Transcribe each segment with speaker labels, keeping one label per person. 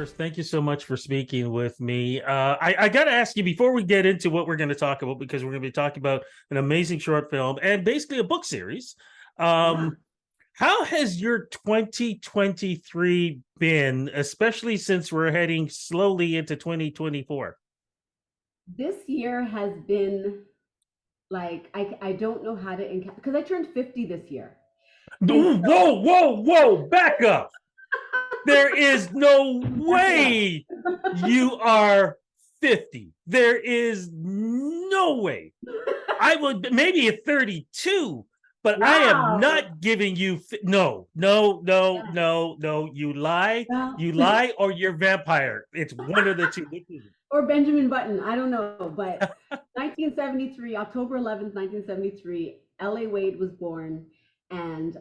Speaker 1: First, thank you so much for speaking with me. I got to ask you before we get into what we're going to talk about, because we're going to be talking about an amazing short film and basically a book series.
Speaker 2: Yeah.
Speaker 1: Um, how has your 2023 been, especially since we're heading slowly into 2024?
Speaker 2: This year has been like I don't know how to because I turned 50 this year. And so
Speaker 1: Whoa, whoa, whoa, back up. There is no
Speaker 2: back it up.
Speaker 1: way you are 50. There is no way. I would maybe at 32, but I am
Speaker 2: Wow.
Speaker 1: not giving you no, no, no,
Speaker 2: Yeah.
Speaker 1: no, no.
Speaker 2: Well,
Speaker 1: You lie, or you're vampire. It's one of the two. Which is
Speaker 2: or Benjamin Button, I don't know, but 1973, October 11th, 1973, L.A. Wade was born, and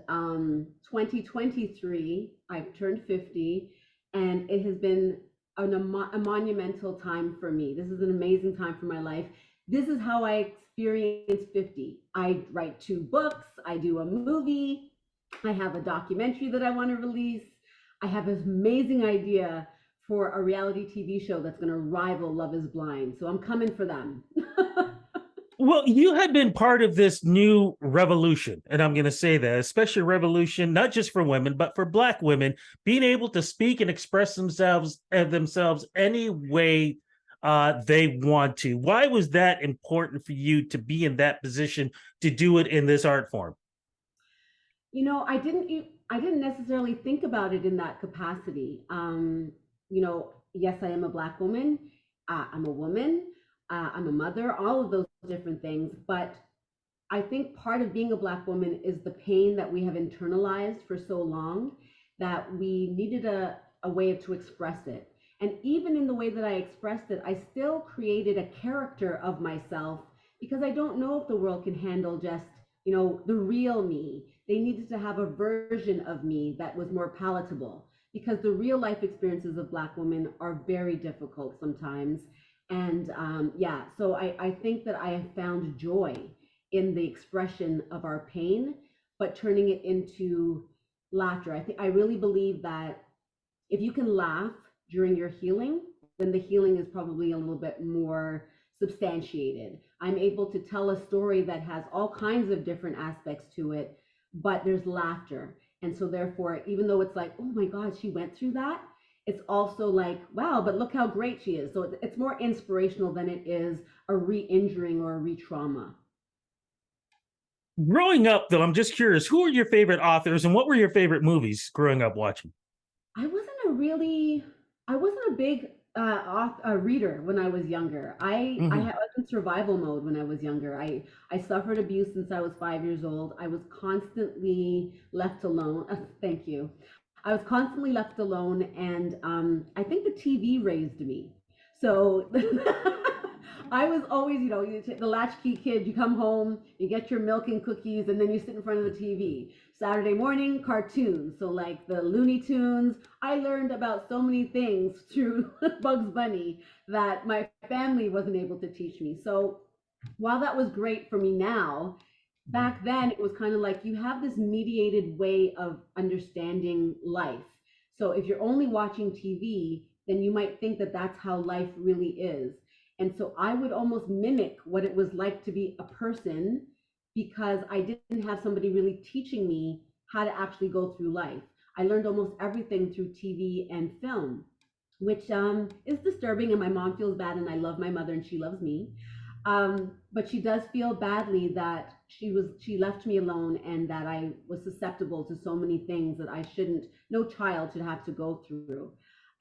Speaker 2: 2023, I've turned 50, and it has been a monumental time for me. This is an amazing time for my life. This is how I experience 50. I write 2 books, I do a movie, I have a documentary that I want to release. I have this amazing idea for a reality TV show that's going to rival Love is Blind. So I'm coming for them.
Speaker 1: well, you have been part of this new revolution, and I'm going to say that, especially revolution, not just for women, but for Black women, being able to speak and express themselves any way they want to. Why was that important for you to be in that position to do it in this art form?
Speaker 2: You know, I didn't necessarily think about it in that capacity. Yes, I am a Black woman. I'm a woman. I'm a mother. All of those different things. But I think part of being a Black woman is the pain that we have internalized for so long that we needed a way to express it. And even in the way that I expressed it, I still created a character of myself because I don't know if the world can handle just, the real me. They needed to have a version of me that was more palatable because the real life experiences of Black women are very difficult sometimes. And yeah, so I think that I have found joy in the expression of our pain, but turning it into laughter. I really believe that if you can laugh during your healing, then the healing is probably a little bit more substantiated. I'm able to tell a story that has all kinds of different aspects to it, but there's laughter. And so therefore, even though it's like, oh my God, she went through that, it's also like, wow, but look how great she is. So it's more inspirational than it is a re-injuring or a re-trauma.
Speaker 1: Growing up, though, I'm just curious, who are your favorite authors and what were your favorite movies growing up watching?
Speaker 2: I wasn't a really, I wasn't a big reader when I was younger. I was in survival mode when I was younger. I suffered abuse since I was 5 years old. I was constantly left alone. Thank you. I was constantly left alone, and I think the TV raised me. So I was always, the latchkey kid. You come home, you get your milk and cookies, and then you sit in front of the TV. Saturday morning, cartoons. So, like the Looney Tunes. I learned about so many things through Bugs Bunny that my family wasn't able to teach me. So, while that was great for me now, back then it was kind of like you have this mediated way of understanding life. So if you're only watching TV, then you might think that that's how life really is. And so I would almost mimic what it was like to be a person because I didn't have somebody really teaching me how to actually go through life. I learned almost everything through TV and film, which is disturbing. And my mom feels bad, and I love my mother, and she loves me. But she does feel badly that she left me alone and that I was susceptible to so many things that I shouldn't. No child should have to go through.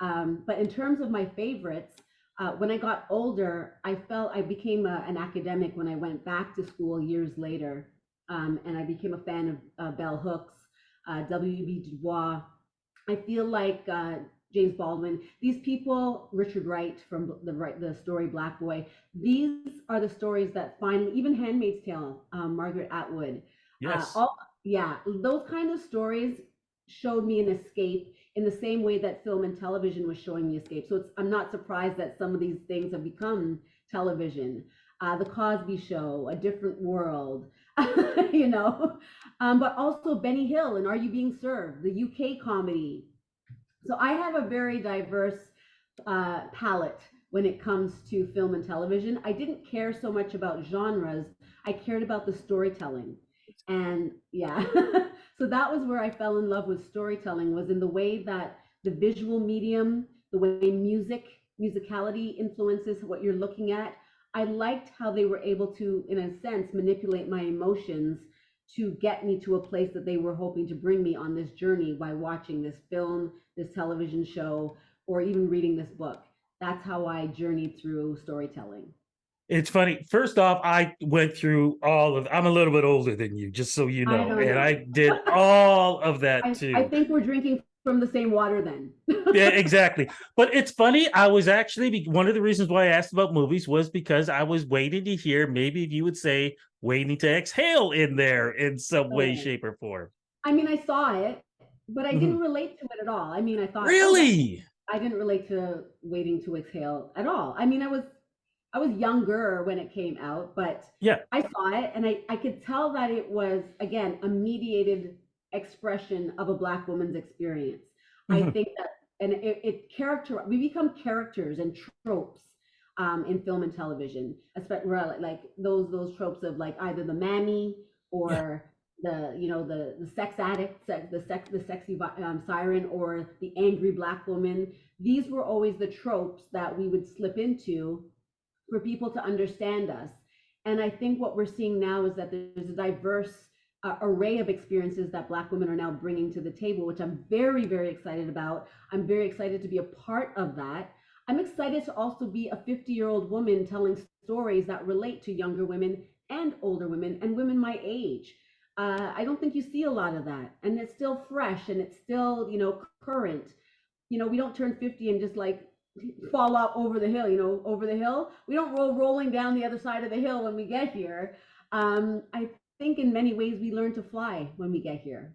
Speaker 2: But in terms of my favorites, when I got older, I felt I became an academic when I went back to school years later, and I became a fan of Bell Hooks, W.B. Du Bois. I feel like James Baldwin, these people, Richard Wright from the story Black Boy, these are the stories that finally, even Handmaid's Tale, Margaret Atwood,
Speaker 1: Yes.
Speaker 2: all yeah, those kind of stories showed me an escape in the same way that film and television was showing me escape. So I'm not surprised that some of these things have become television. The Cosby Show, A Different World, you know, but also Benny Hill and Are You Being Served, the UK comedy. So I have a very diverse palette when it comes to film and television. I didn't care so much about genres. I cared about the storytelling. And yeah, so that was where I fell in love with storytelling, was in the way that the visual medium, the way musicality influences what you're looking at. I liked how they were able to, in a sense, manipulate my emotions to get me to a place that they were hoping to bring me on this journey by watching this film, this television show, or even reading this book. That's how I journeyed through storytelling.
Speaker 1: It's funny. First off, I went through all of, I'm a little bit older than you, just so you
Speaker 2: I
Speaker 1: know,
Speaker 2: don't
Speaker 1: and
Speaker 2: know.
Speaker 1: I did all of that
Speaker 2: I
Speaker 1: too.
Speaker 2: think we're drinking from the same water then.
Speaker 1: Yeah, exactly. But it's funny. I was actually, one of the reasons why I asked about movies was because I was waiting to hear maybe if you would say waiting to exhale in there in some way,
Speaker 2: Oh.
Speaker 1: shape, or form.
Speaker 2: I mean, I saw it, but I didn't
Speaker 1: Mhm.
Speaker 2: relate to it at all. I mean, I thought, oh, that
Speaker 1: Really?
Speaker 2: I didn't relate to Waiting to Exhale at all. I mean, I was younger when it came out, but
Speaker 1: Yeah.
Speaker 2: I saw it and I could tell that it was, again, a mediated expression of a Black woman's experience. I
Speaker 1: Mhm.
Speaker 2: think that, and it character, we become characters and tropes in film and television, especially like those tropes of like either the mammy
Speaker 1: Yeah.
Speaker 2: or the sex addict, the sexy siren, or the angry Black woman. These were always the tropes that we would slip into for people to understand us. And I think what we're seeing now is that there's a diverse array of experiences that Black women are now bringing to the table, which I'm very, very excited about. I'm very excited to be a part of that. I'm excited to also be a 50-year-old woman telling stories that relate to younger women and older women and women my age. I don't think you see a lot of that. And it's still fresh and it's still, current. We don't turn 50 and just like fall out over the hill, over the hill. We don't roll rolling down the other side of the hill when we get here. I think in many ways we learn to fly when we get here.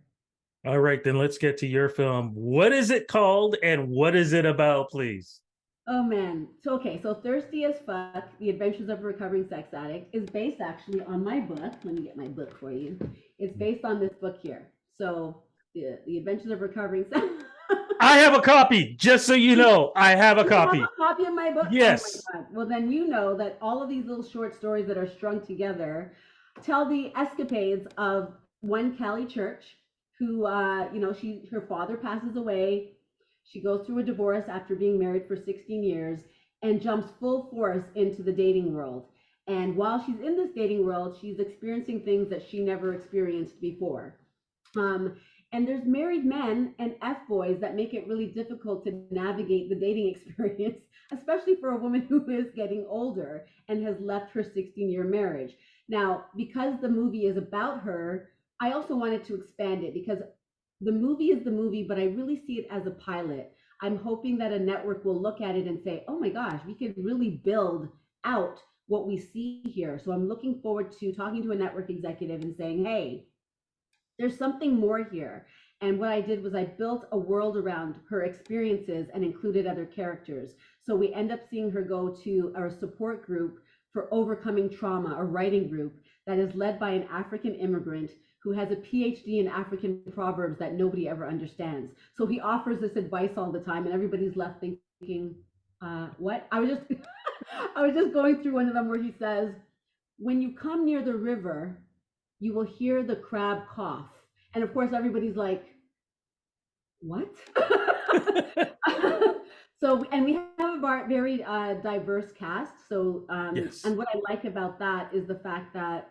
Speaker 1: All right, then let's get to your film. What is it called and what is it about, please?
Speaker 2: Oh man. So okay, so Thirsty as Fuck, The Adventures of a Recovering Sex Addict is based actually on my book. Let me get my book for you. It's based on this book here. So the Adventures of Recovering Sex.
Speaker 1: I have a copy, just so you know. I have a
Speaker 2: You have
Speaker 1: copy.
Speaker 2: a copy of my book? Oh my
Speaker 1: Yes.
Speaker 2: God. Well, then you know that all of these little short stories that are strung together tell the escapades of one Callie Church, who, her father passes away. She goes through a divorce after being married for 16 years and jumps full force into the dating world. And while she's in this dating world, she's experiencing things that she never experienced before. Um, and there's married men and F boys that make it really difficult to navigate the dating experience, especially for a woman who is getting older and has left her 16-year marriage. Now, because the movie is about her, I also wanted to expand it because the movie is the movie, but I really see it as a pilot. I'm hoping that a network will look at it and say, oh my gosh, we could really build out what we see here. So I'm looking forward to talking to a network executive and saying, hey, there's something more here. And what I did was I built a world around her experiences and included other characters. So we end up seeing her go to a support group for overcoming trauma, a writing group that is led by an African immigrant who has a PhD in African proverbs that nobody ever understands. So he offers this advice all the time, and everybody's left thinking, what? I was just going through one of them where he says, when you come near the river, you will hear the crab cough. And of course, everybody's like, what? So, and we have a very diverse cast. So,
Speaker 1: Yes.
Speaker 2: and what I like about that is the fact that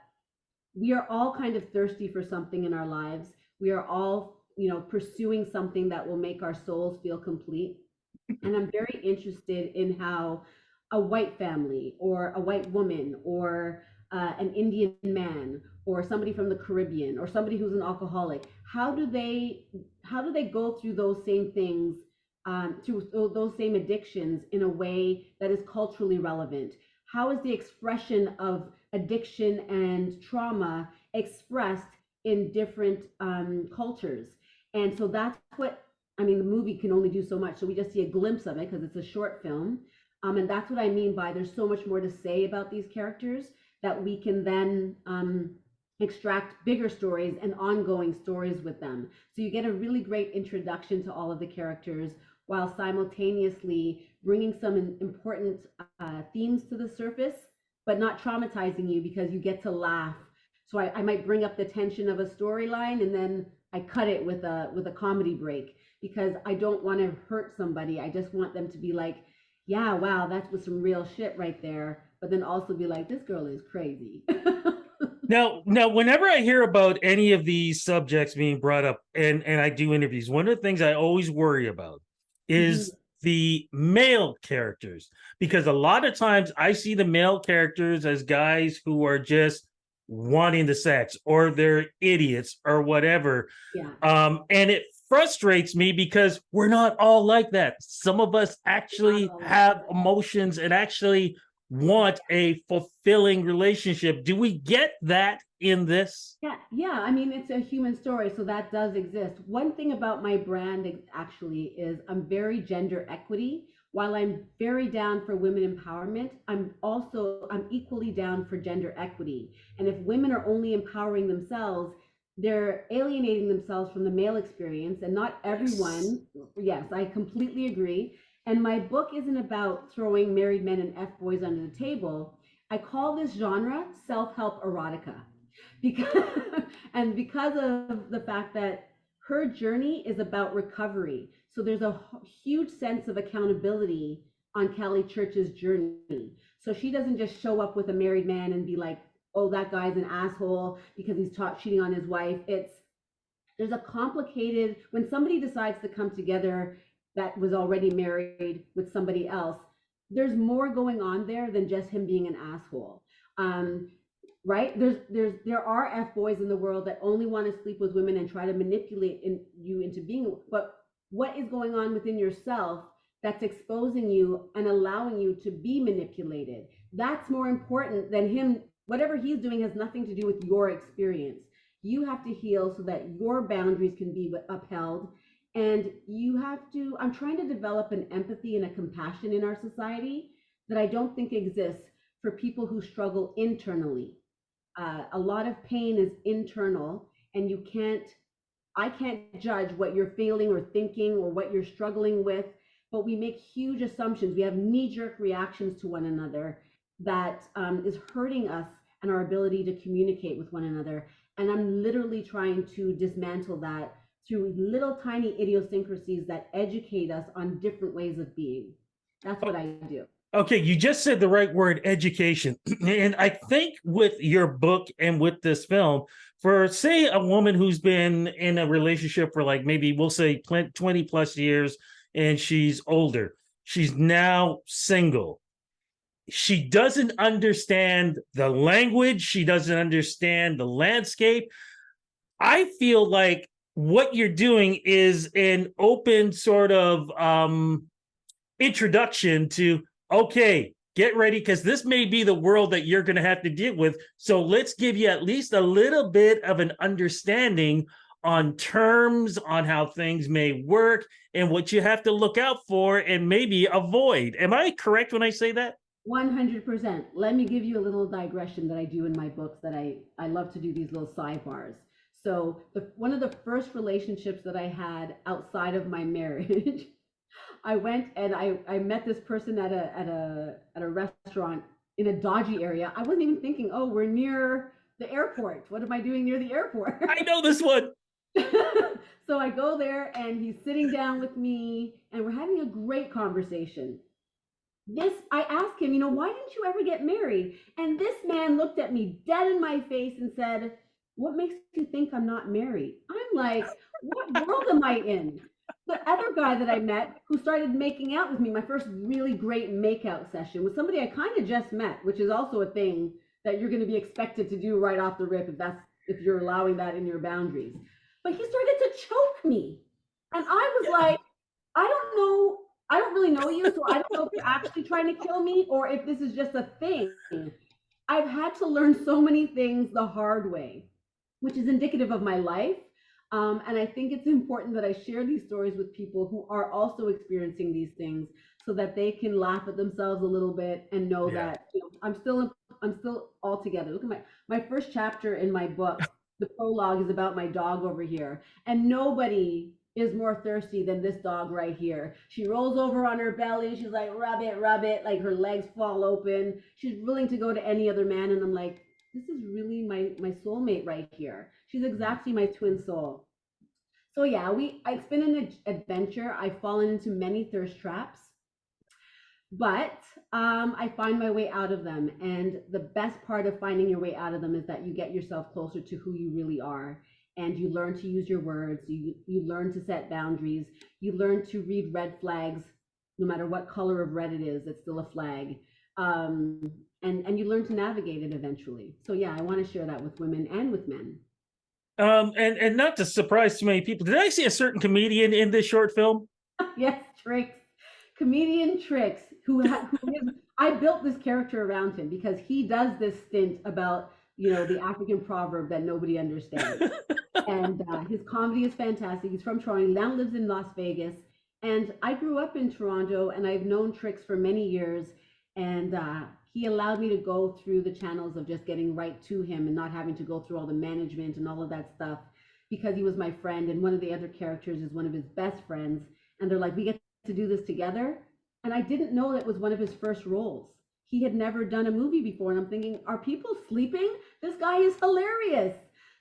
Speaker 2: we are all kind of thirsty for something in our lives. We are all, pursuing something that will make our souls feel complete. And I'm very interested in how a white family or a white woman or an Indian man or somebody from the Caribbean or somebody who's an alcoholic, how do they go through those same things, through those same addictions in a way that is culturally relevant? How is the expression of addiction and trauma expressed in different cultures? And so that's what, I mean, the movie can only do so much. So we just see a glimpse of it because it's a short film. And that's what I mean by there's so much more to say about these characters that we can then extract bigger stories and ongoing stories with them. So you get a really great introduction to all of the characters while simultaneously bringing some important themes to the surface, but not traumatizing you because you get to laugh. So I might bring up the tension of a storyline and then I cut it with a comedy break because I don't want to hurt somebody. I just want them to be like, yeah, wow, that was some real shit right there. But then also be like, this girl is crazy.
Speaker 1: Now, whenever I hear about any of these subjects being brought up, and I do interviews, one of the things I always worry about
Speaker 2: Mhm.
Speaker 1: is the male characters, because a lot of times I see the male characters as guys who are just wanting the sex, or they're idiots or whatever.
Speaker 2: Yeah.
Speaker 1: And it frustrates me because we're not all like that. Some of us
Speaker 2: Not
Speaker 1: actually
Speaker 2: all like
Speaker 1: have
Speaker 2: that.
Speaker 1: emotions and actually want a fulfilling relationship. Do we get that in this?
Speaker 2: Yeah, yeah. I mean, it's a human story, so that does exist. One thing about my brand actually is I'm very gender equity. While I'm very down for women empowerment, I'm equally down for gender equity. And if women are only empowering themselves, they're alienating themselves from the male experience, and not
Speaker 1: Yes.
Speaker 2: everyone. Yes, I completely agree. And my book isn't about throwing married men and F boys under the table. I call this genre self-help erotica because because of the fact that her journey is about recovery. So there's a huge sense of accountability on Kelly Church's journey. So she doesn't just show up with a married man and be like, "Oh, that guy's an asshole because he's cheating on his wife." It's there's a complicated when somebody decides to come together that was already married with somebody else. There's more going on there than just him being an asshole. Um, right? There are F boys in the world that only want to sleep with women and try to manipulate you into being. But what is going on within yourself that's exposing you and allowing you to be manipulated? That's more important than him. Whatever he's doing has nothing to do with your experience. You have to heal so that your boundaries can be upheld. And you have to, I'm trying to develop an empathy and a compassion in our society that I don't think exists for people who struggle internally. A lot of pain is internal, and I can't judge what you're feeling or thinking or what you're struggling with, but we make huge assumptions. We have knee jerk reactions to one another that is hurting us and our ability to communicate with one another. And I'm literally trying to dismantle that through little tiny idiosyncrasies that educate us on different ways of being. That's what I do.
Speaker 1: Okay, you just said the right word, education. And I think with your book and with this film, for say a woman who's been in a relationship for like maybe we'll say 20 plus years and she's older, she's now single. She doesn't understand the language, she doesn't understand the landscape. I feel like what you're doing is an open sort of introduction to, okay, get ready because this may be the world that you're going to have to deal with. So let's give you at least a little bit of an understanding on terms, on how things may work, and what you have to look out for and maybe avoid. Am I correct when I say that?
Speaker 2: 100%. Let me give you a little digression that I do in my books that I love to do these little sidebars. So one of the first relationships that I had outside of my marriage, I went and I met this person at a restaurant in a dodgy area. I wasn't even thinking, oh, we're near the airport. What am I doing near the airport?
Speaker 1: I know this one.
Speaker 2: So I go there and he's sitting down with me and we're having a great conversation. I asked him, why didn't you ever get married? And this man looked at me dead in my face and said, what makes you think I'm not married? I'm like, what world am I in? The other guy that I met who started making out with me, my first really great makeout session, was somebody I kind of just met, which is also a thing that you're going to be expected to do right off the rip if you're allowing that in your boundaries. But he started to choke me. And I was like, I don't know. I don't really know you, so I don't know if you're actually trying to kill me or if this is just a thing. I've had to learn so many things the hard way, which is indicative of my life. And I think it's important that I share these stories with people who are also experiencing these things so that they can laugh at themselves a little bit and know
Speaker 1: Yeah.
Speaker 2: that I'm still all together. Look at my first chapter in my book. The prologue is about my dog over here, and nobody is more thirsty than this dog right here. She rolls over on her belly. She's like, rub it. Like her legs fall open. She's willing to go to any other man. And I'm like, this is really my soulmate right here. She's exactly my twin soul. So yeah, it's been an adventure. I've fallen into many thirst traps, but I find my way out of them. And the best part of finding your way out of them is that you get yourself closer to who you really are. And you learn to use your words. You learn to set boundaries. You learn to read red flags. No matter what color of red it is, it's still a flag. And you learn to navigate it eventually. So yeah, I want to share that with women and with men.
Speaker 1: And not to surprise too many people, did I see a certain comedian in this short film?
Speaker 2: Yes, Tricks, comedian Tricks, I built this character around him because he does this stint about the African proverb that nobody understands, and his comedy is fantastic. He's from Toronto. He now lives in Las Vegas, and I grew up in Toronto, and I've known Tricks for many years, and he allowed me to go through the channels of just getting right to him and not having to go through all the management and all of that stuff because he was my friend, and one of the other characters is one of his best friends, and they're like, we get to do this together. And I didn't know that was one of his first roles. He had never done a movie before, and I'm thinking, are people sleeping? This guy is hilarious.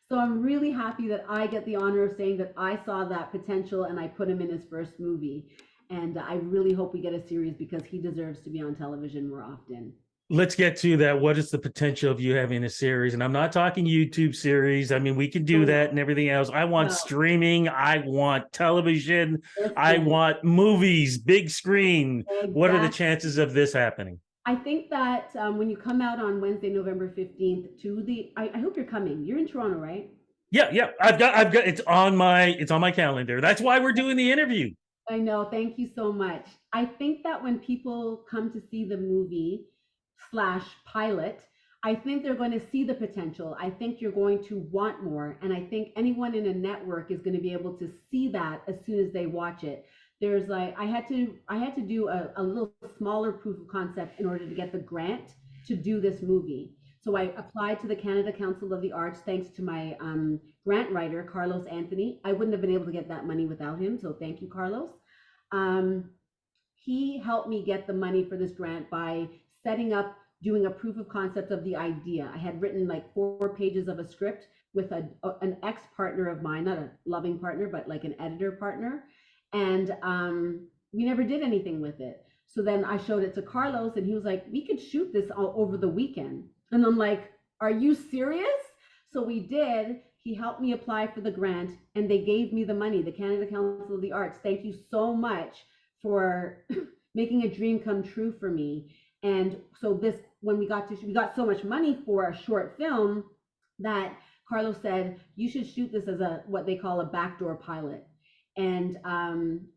Speaker 2: So I'm really happy that I get the honor of saying that I saw that potential and I put him in his first movie. And I really hope we get a series because he deserves to be on television more often.
Speaker 1: Let's get to that. What is the potential of you having a series? And I'm not talking YouTube series. I mean, we can do
Speaker 2: Oh
Speaker 1: that
Speaker 2: no,
Speaker 1: and everything else. I want
Speaker 2: no,
Speaker 1: streaming. I want television. I
Speaker 2: listen,
Speaker 1: want movies, big screen. What are the
Speaker 2: exactly.
Speaker 1: chances of this happening?
Speaker 2: I think that when you come out on Wednesday, November 15th I hope you're coming. You're in Toronto, right?
Speaker 1: Yeah, yeah. It's on my calendar. That's why we're doing the interview.
Speaker 2: I know. Thank you so much. I think that when people come to see the movie slash pilot, I think they're going to see the potential. I think you're going to want more. And I think anyone in a network is going to be able to see that as soon as they watch it. There's like I had to do a little smaller proof of concept in order to get the grant to do this movie. So I applied to the Canada Council of the Arts thanks to my grant writer, Carlos Anthony. I wouldn't have been able to get that money without him. So thank you, Carlos. Um, he helped me get the money for this grant by setting up doing a proof of concept of the idea. I had written like 4 pages of a script with an ex partner of mine, not a loving partner, but like an editor partner, and we never did anything with it. So then I showed it to Carlos, and he was like, "We could shoot this all over the weekend." And I'm like, "Are you serious?" So we did. He helped me apply for the grant, and they gave me the money. The Canada Council of the Arts. Thank you so much for making a dream come true for me. And so when we got so much money for a short film that Carlos said you should shoot this as a what they call a backdoor pilot. And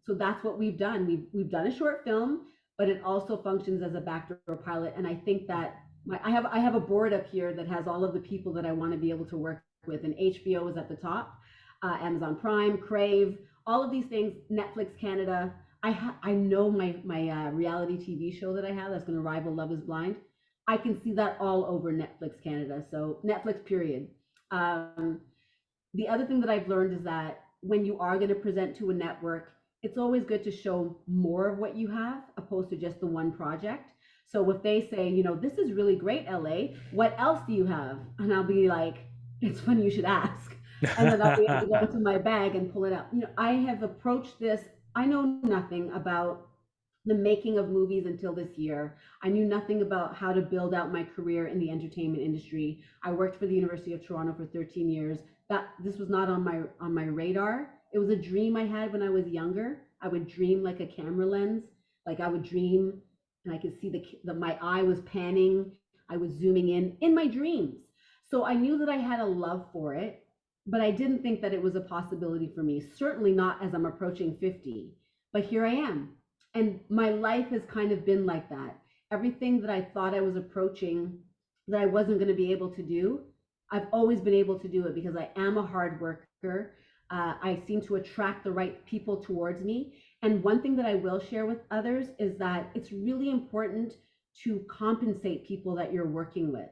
Speaker 2: so that's what we've done. We've done a short film, but it also functions as a backdoor pilot. And I think that I have a board up here that has all of the people that I want to be able to work with, and HBO is at the top, Amazon Prime, Crave, all of these things, Netflix Canada. I know my reality TV show that I have that's going to rival Love Is Blind. I can see that all over Netflix Canada. So Netflix period. Um, the other thing that I've learned is that when you are going to present to a network, it's always good to show more of what you have opposed to just the one project. So if they say, this is really great, LA, what else do you have? And I'll be like, it's funny you should ask. And then I'll be able to go into my bag and pull it up. I have approached this. I know nothing about the making of movies until this year. I knew nothing about how to build out my career in the entertainment industry. I worked for the University of Toronto for 13 years. That this was not on my radar. It was a dream I had when I was younger. I would dream like a camera lens. Like I would dream and I could see my eye was panning. I was zooming in my dreams. So I knew that I had a love for it, but I didn't think that it was a possibility for me. Certainly not as I'm approaching 50. But here I am. And my life has kind of been like that. Everything that I thought I was approaching that I wasn't going to be able to do, I've always been able to do it because I am a hard worker. I seem to attract the right people towards me. And one thing that I will share with others is that it's really important to compensate people that you're working with.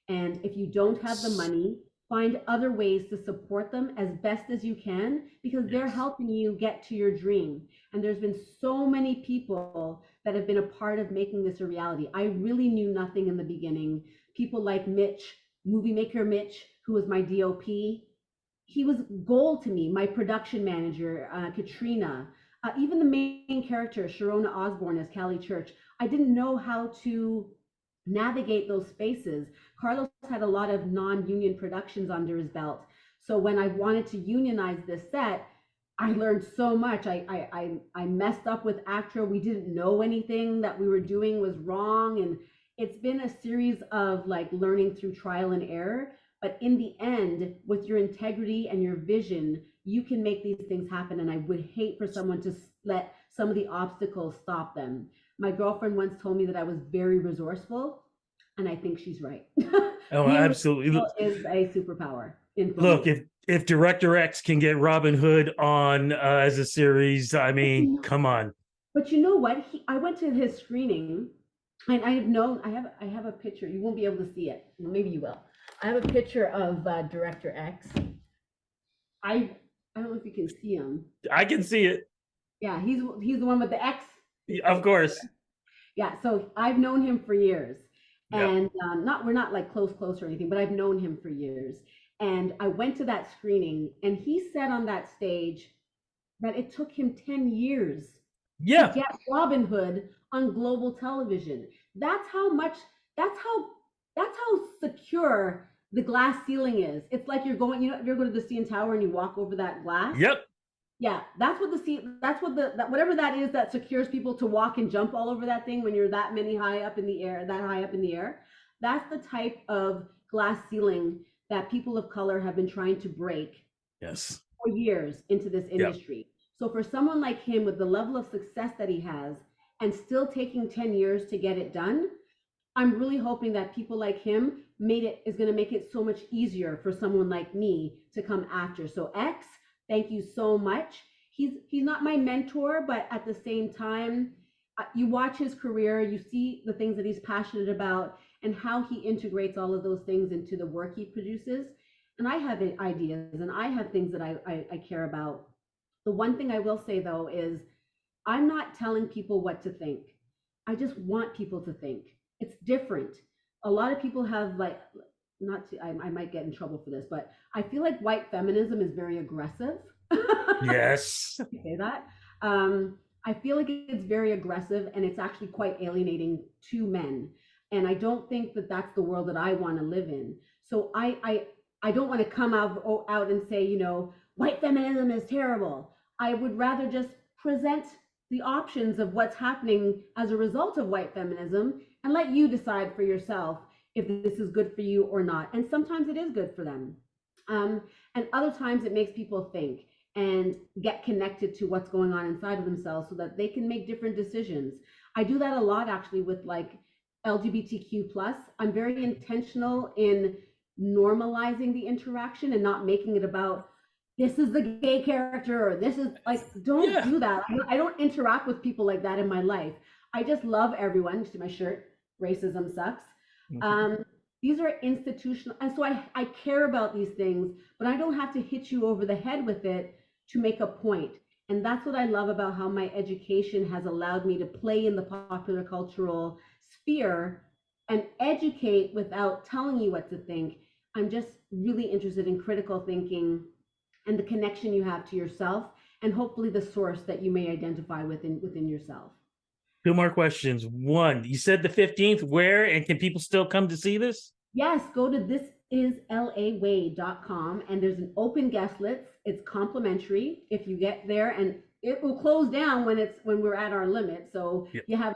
Speaker 2: And if you don't have the money, find other ways to support them as best as you can, because they're
Speaker 1: Yes.
Speaker 2: helping you get to your dream. And there's been so many people that have been a part of making this a reality. I really knew nothing in the beginning. People like Mitch, movie maker Mitch, who was my DOP, he was gold to me. My production manager, Katrina, even the main character, Sharona Osborne as Callie Church. I didn't know how to navigate those spaces. Carlos had a lot of non-union productions under his belt. So when I wanted to unionize this set, I learned so much. I messed up with ACTRA. We didn't know anything that we were doing was wrong. And it's been a series of like learning through trial and error. But in the end, with your integrity and your vision, you can make these things happen. And I would hate for someone to let some of the obstacles stop them. My girlfriend once told me that I was very resourceful, and I think she's right.
Speaker 1: Oh,
Speaker 2: Being
Speaker 1: absolutely.
Speaker 2: resourceful is a superpower in
Speaker 1: Look,
Speaker 2: filmmaking.
Speaker 1: if Director X can get Robin Hood on as a series, I
Speaker 2: But
Speaker 1: mean, come on.
Speaker 2: you know what? I went to his screening, and I have known. I have a picture. You won't be able to see it. Well, maybe you will. I have a picture of Director X. I I don't know if you can see him.
Speaker 1: I can see it.
Speaker 2: Yeah, he's the one with the X.
Speaker 1: Of course.
Speaker 2: Yeah, so I've known him for years,
Speaker 1: Yep.
Speaker 2: and not we're not like close or anything, but I've known him for years. And I went to that screening, and he said on that stage that it took him 10 years to
Speaker 1: Yeah.
Speaker 2: get Robin Hood on global television. That's how much. That's how. That's how secure the glass ceiling is. It's like you're going. You know, if you're going to the CN Tower and you walk over that glass,
Speaker 1: Yep.
Speaker 2: yeah, that's what the seat. That's what that whatever that is that secures people to walk and jump all over that thing when you're that many high up in the air, that high up in the air. That's the type of glass ceiling that people of color have been trying to break
Speaker 1: Yes.
Speaker 2: for years into this
Speaker 1: Yep.
Speaker 2: industry. So for someone like him with the level of success that he has and still taking 10 years to get it done, I'm really hoping that people like him made it is going to make it so much easier for someone like me to come after. So X, thank you so much. He's not my mentor, but at the same time, you watch his career, you see the things that he's passionate about and how he integrates all of those things into the work he produces. And I have ideas and I have things that I care about. The one thing I will say though is I'm not telling people what to think. I just want people to think. It's different. A lot of people have like, not to, I might get in trouble for this, but I feel like white feminism is very aggressive.
Speaker 1: Yes.
Speaker 2: Say that. I feel like it's very aggressive and it's actually quite alienating to men. And I don't think that that's the world that I want to live in. So I don't want to come out and say, you know, white feminism is terrible. I would rather just present the options of what's happening as a result of white feminism and let you decide for yourself if this is good for you or not. And sometimes it is good for them. And other times it makes people think and get connected to what's going on inside of themselves so that they can make different decisions. I do that a lot actually with like LGBTQ plus. I'm very intentional in normalizing the interaction and not making it about this is the gay character or this is like don't
Speaker 1: Yeah.
Speaker 2: do that. I don't interact with people like that in my life. I just love everyone. You see my shirt, racism sucks. Um, these are institutional, and so I care about these things, but I don't have to hit you over the head with it to make a point. And that's what I love about how my education has allowed me to play in the popular cultural sphere and educate without telling you what to think. I'm just really interested in critical thinking and the connection you have to yourself and hopefully the source that you may identify within yourself.
Speaker 1: Two more questions. One, you said the 15th. Where and can people still come to see this?
Speaker 2: Yes, go to thisislaway.com and there's an open guest list. It's complimentary if you get there, and it will close down when we're at our limit. So
Speaker 1: Yep.
Speaker 2: you have,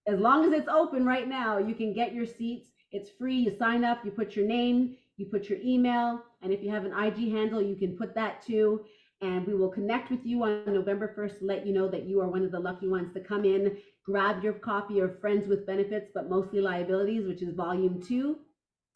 Speaker 2: as long as it's open right now, you can get your seats. It's free. You sign up, you put your name, you put your email, and if you have an IG handle, you can put that too. And we will connect with you on November 1st to let you know that you are one of the lucky ones to come in, grab your copy of Friends with Benefits, but Mostly Liabilities, which is volume 2.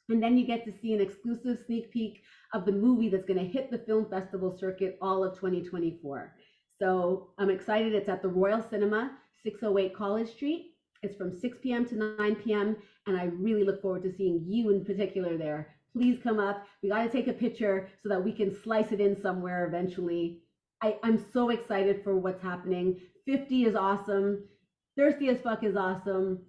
Speaker 2: And then you get to see an exclusive sneak peek of the movie that's going to hit the film festival circuit all of 2024. So I'm excited. It's at the Royal Cinema, 608 College Street. It's from 6 p.m. to 9 p.m. And I really look forward to seeing you in particular there. Please come up. We got to take a picture so that we can slice it in somewhere eventually. I'm so excited for what's happening. 50 is awesome. Thirsty as Fuck is awesome.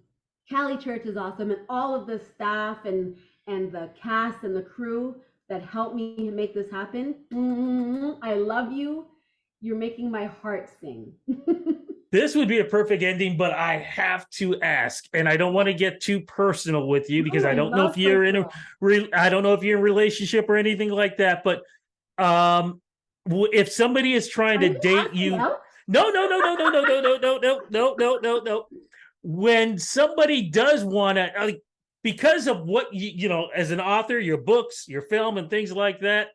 Speaker 2: Cali Church is awesome. And all of the staff and the cast and the crew that helped me make this happen. I love you. You're making my heart sing.
Speaker 1: This would be a perfect ending, but I have to ask, and I don't want to get too personal with you because I don't know if you're in I don't know if you're in a relationship or anything like that. But if somebody is trying to date you, no. When somebody does want to, because of what you know, as an author, your books, your film, and things like that.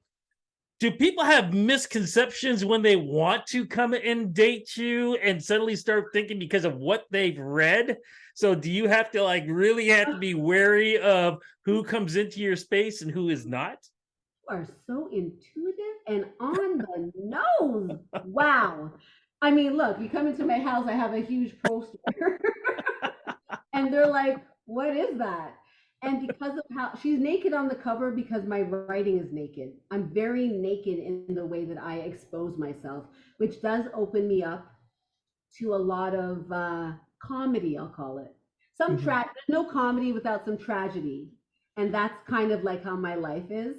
Speaker 1: Do people have misconceptions when they want to come and date you and suddenly start thinking because of what they've read? So do you have to really have to be wary of who comes into your space and who is not?
Speaker 2: You are so intuitive and on the nose. Wow. I mean, look, you come into my house, I have a huge poster. And they're like, what is that? And because of how she's naked on the cover, because my writing is naked. I'm very naked in the way that I expose myself, which does open me up to a lot of comedy, I'll call it. There's no comedy without some tragedy. And that's kind of like how my life is.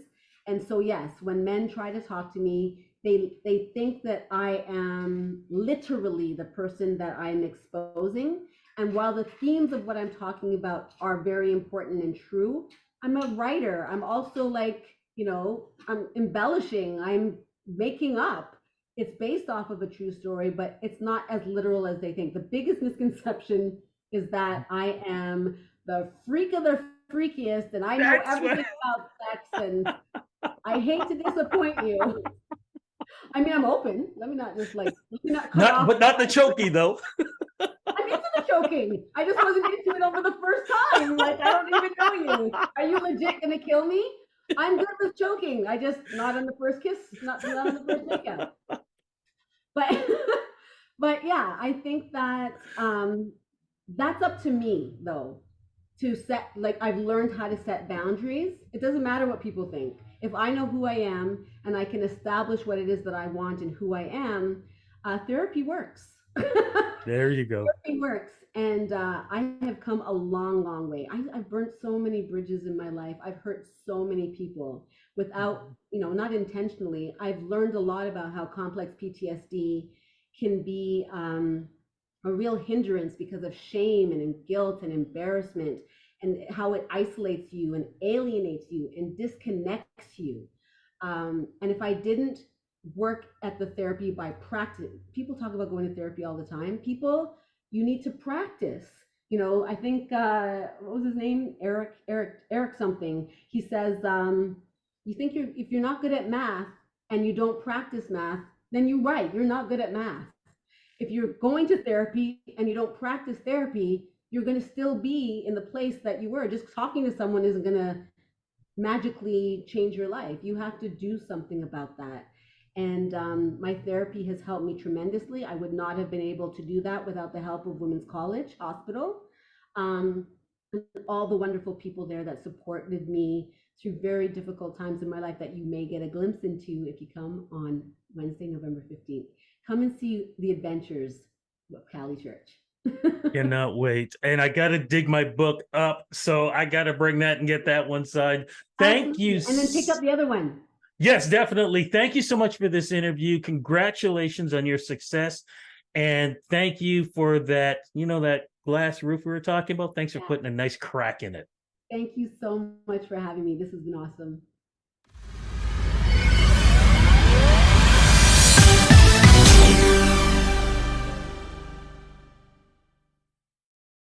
Speaker 2: And so, yes, when men try to talk to me, they think that I am literally the person that I'm exposing. And while the themes of what I'm talking about are very important and true, I'm a writer. I'm also I'm embellishing, I'm making up. It's based off of a true story, but it's not as literal as they think. The biggest misconception is that I am the freak of the freakiest and I know everything about sex, and I hate to disappoint you. I mean, I'm open. Let me not cut off.
Speaker 1: But not the choky though.
Speaker 2: I'm into the choking. I just wasn't into it over the first time. Like, I don't even know you. Are you legit gonna kill me? I'm good with choking. I just not on the first kiss, not on the first makeout. But but yeah, I think that that's up to me though, to set, I've learned how to set boundaries. It doesn't matter what people think. If I know who I am and I can establish what it is that I want and who I am, therapy works.
Speaker 1: There you go.
Speaker 2: Therapy works. And I have come a long, long way. I've burnt so many bridges in my life. I've hurt so many people without, not intentionally. I've learned a lot about how complex PTSD can be a real hindrance because of shame and guilt and embarrassment, and how it isolates you and alienates you and disconnects you. And if I didn't work at the therapy by practice, people talk about going to therapy all the time. You need to practice. I think, what was his name? Eric something. He says, you think if you're not good at math and you don't practice math, then you're right, you're not good at math. If you're going to therapy and you don't practice therapy, you're going to still be in the place that you were. Just talking to someone isn't going to magically change your life. You have to do something about that. And my therapy has helped me tremendously. I would not have been able to do that without the help of Women's College Hospital. All the wonderful people there that supported me through very difficult times in my life that you may get a glimpse into if you come on Wednesday, November 15th. Come and see the adventures of Cali Church.
Speaker 1: Cannot wait. And I got to dig my book up. So I got to bring that and get that one signed. Thank you.
Speaker 2: And then pick up the other one.
Speaker 1: Yes, definitely. Thank you so much for this interview. Congratulations on your success. And thank you for that, that glass roof we were talking about. Thanks for putting a nice crack in it.
Speaker 2: Thank you so much for having me. This has been awesome.